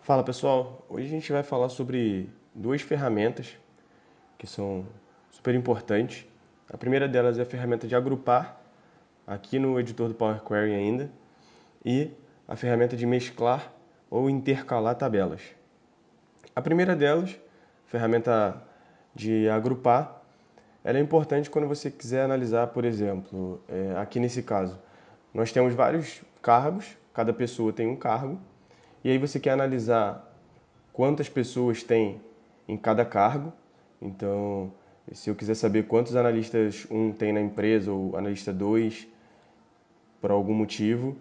Fala pessoal, hoje a gente vai falar sobre duas ferramentas que são super importantes. A primeira delas é a ferramenta de agrupar, aqui no editor do Power Query ainda, e a ferramenta de mesclar ou intercalar tabelas. A primeira delas, a ferramenta de agrupar, ela é importante quando você quiser analisar, por exemplo, aqui nesse caso, nós temos vários cargos, cada pessoa tem um cargo, e aí você quer analisar quantas pessoas tem em cada cargo. Então, se eu quiser saber quantos analistas um tem na empresa ou analista 2, por algum motivo,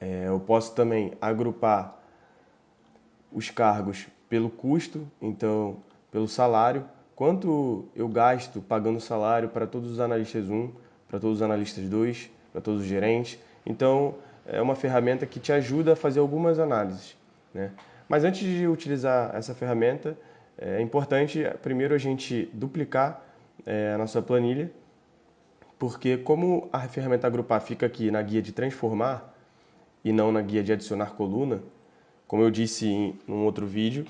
eu posso também agrupar os cargos pelo custo, então pelo salário, quanto eu gasto pagando salário para todos os analistas 1, para todos os analistas 2, para todos os gerentes. Então, é uma ferramenta que te ajuda a fazer algumas análises, né? Mas antes de utilizar essa ferramenta, é importante primeiro a gente duplicar a nossa planilha, porque como a ferramenta agrupar fica aqui na guia de transformar e não na guia de adicionar coluna, como eu disse em um outro vídeo,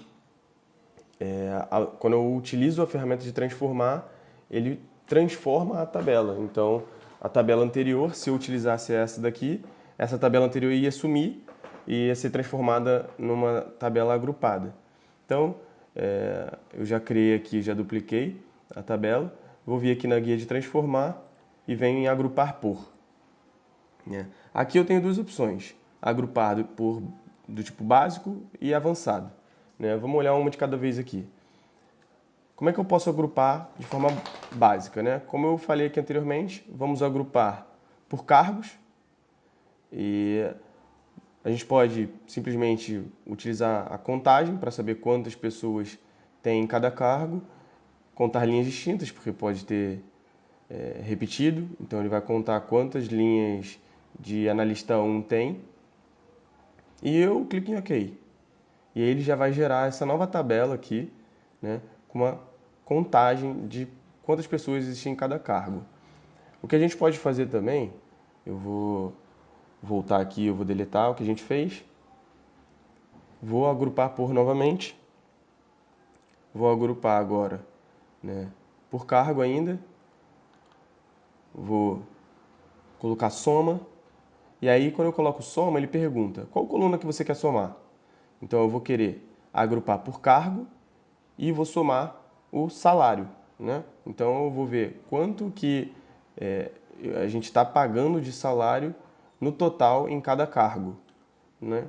quando eu utilizo a ferramenta de transformar, ele transforma a tabela. Então, a tabela anterior, se eu utilizasse essa daqui, essa tabela anterior ia sumir e ia ser transformada numa tabela agrupada. Então, eu já criei aqui, já dupliquei a tabela, vou vir aqui na guia de transformar e venho em agrupar por. Aqui eu tenho duas opções, agrupar por do tipo básico e avançado. Vamos olhar uma de cada vez aqui. Como é que eu posso agrupar de forma básica? Como eu falei aqui anteriormente, vamos agrupar por cargos e a gente pode simplesmente utilizar a contagem para saber quantas pessoas tem em cada cargo, contar linhas distintas, porque pode ter repetido, então ele vai contar quantas linhas de analista 1 tem, e eu clico em OK. E aí ele já vai gerar essa nova tabela aqui, com uma contagem de quantas pessoas existem em cada cargo. O que a gente pode fazer também, eu vou voltar aqui, eu vou deletar o que a gente fez, vou agrupar por novamente, vou agrupar agora por cargo ainda, vou colocar soma, e aí quando eu coloco soma, ele pergunta qual coluna que você quer somar. Então eu vou querer agrupar por cargo e vou somar o salário, Então eu vou ver quanto que a gente está pagando de salário no total em cada cargo,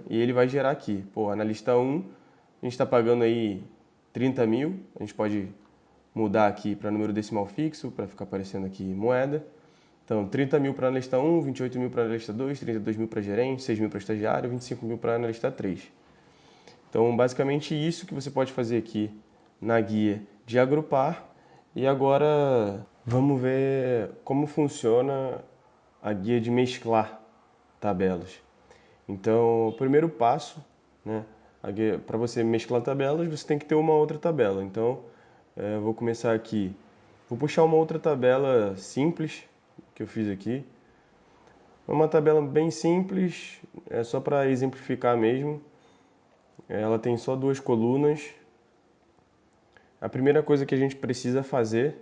E ele vai gerar aqui, analista 1, a gente está pagando aí 30 mil, a gente pode mudar aqui para número decimal fixo, para ficar aparecendo aqui moeda. Então, 30 mil para analista 1, 28 mil para analista 2, 32 mil para gerente, 6 mil para estagiário, 25 mil para analista 3. Então, basicamente isso que você pode fazer aqui na guia de agrupar. E agora vamos ver como funciona a guia de mesclar tabelas. Então, o primeiro passo, para você mesclar tabelas, você tem que ter uma outra tabela. Então, eu vou começar aqui. Vou puxar uma outra tabela simples que eu fiz aqui. É uma tabela bem simples, é só para exemplificar mesmo. Ela tem só duas colunas. A primeira coisa que a gente precisa fazer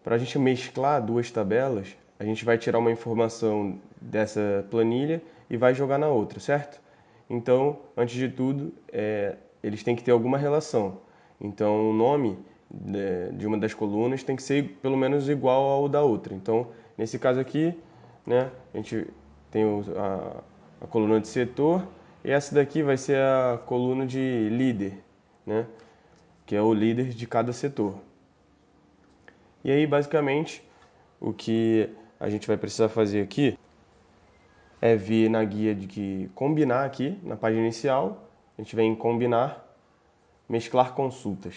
para a gente mesclar duas tabelas, a gente vai tirar uma informação dessa planilha e vai jogar na outra, certo? Então, antes de tudo, eles têm que ter alguma relação. Então, o nome de uma das colunas tem que ser pelo menos igual ao da outra. Então, nesse caso aqui, a gente tem a coluna de setor e essa daqui vai ser a coluna de líder, que é o líder de cada setor. E aí, basicamente, o que a gente vai precisar fazer aqui é vir na guia de combinar aqui, na página inicial, a gente vem em combinar, mesclar consultas.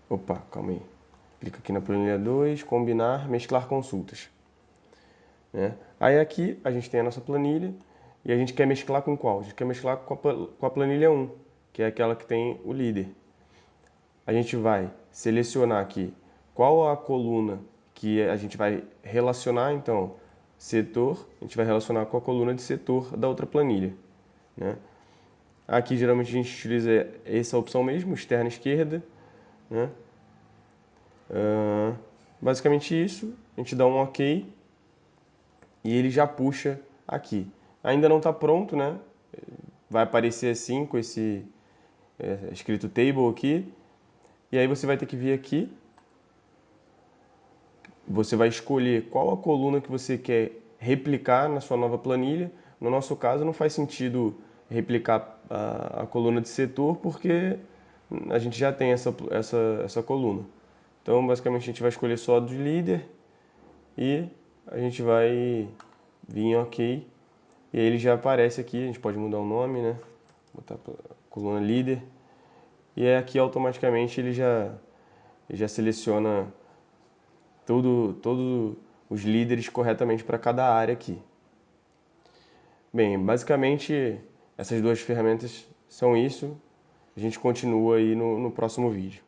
Opa, calma aí. Clica aqui na planilha 2, combinar, mesclar consultas. Aí aqui a gente tem a nossa planilha e a gente quer mesclar com qual? A gente quer mesclar com a planilha 1, que é aquela que tem o líder. A gente vai selecionar aqui qual a coluna que a gente vai relacionar, então setor, a gente vai relacionar com a coluna de setor da outra planilha, né? Aqui geralmente a gente utiliza essa opção mesmo, externa esquerda, né? Basicamente isso, a gente dá um OK e ele já puxa aqui. Ainda não está pronto, né? Vai aparecer assim com esse escrito table aqui. E aí você vai ter que vir aqui. Você vai escolher qual a coluna que você quer replicar na sua nova planilha. No nosso caso, não faz sentido replicar a coluna de setor, porque a gente já tem essa coluna. Então, basicamente, a gente vai escolher só do líder e a gente vai vir em OK. E aí ele já aparece aqui, a gente pode mudar o nome, né? Botar coluna líder. E aí aqui automaticamente ele já seleciona todos os líderes corretamente para cada área aqui. Bem, basicamente essas duas ferramentas são isso. A gente continua aí no próximo vídeo.